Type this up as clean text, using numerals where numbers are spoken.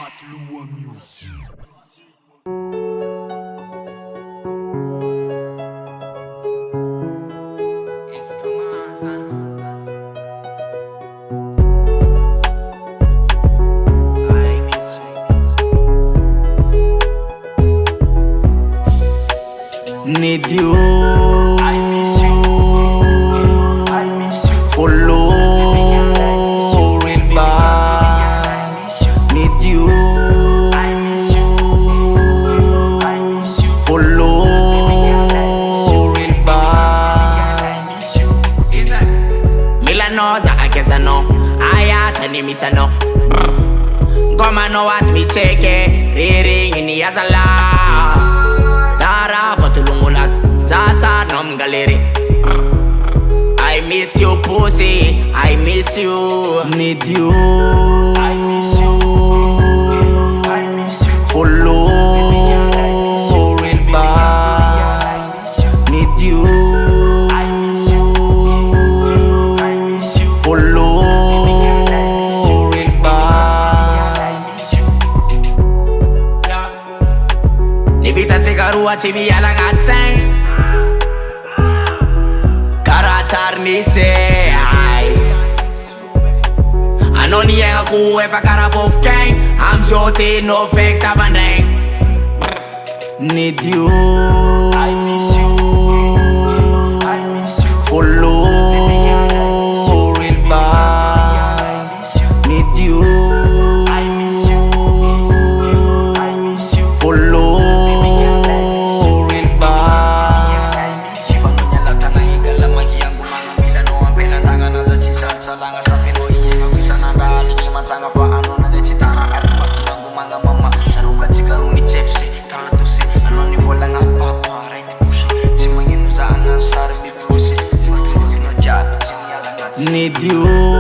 Loha music. Need you, I miss you, I miss you. Follow, real bad. Need you, I miss you, I miss you. Follow, real bad. Milanoza akezano, ayata ni misano. Goma no wat mi cheke, riring ini azala. Tulungulat Zasa nom galeri. I miss you pussy, I miss you. Need you, I miss you, I miss you. Follow, real bad. Need you, I miss you, I miss you. Follow, real bad. Nivita cigarua cibi alang atseng Karatar ni se ay Anoni yang aku eva karabov gang I'm Nouveauté no fake tabandeng. Need you, I miss you, I miss you. Follow, real bad. Need you, I miss you, I miss you. Follow, real bad. Salanga sa Pinoy yung bisa na galing mansanga paano na decitana at matunang mga mama sarukat si karuni chepsi kalatusi ano ni wala nga papa right pushi si mangin sa anan sarbi pusi matulog na job si miyalang at need you.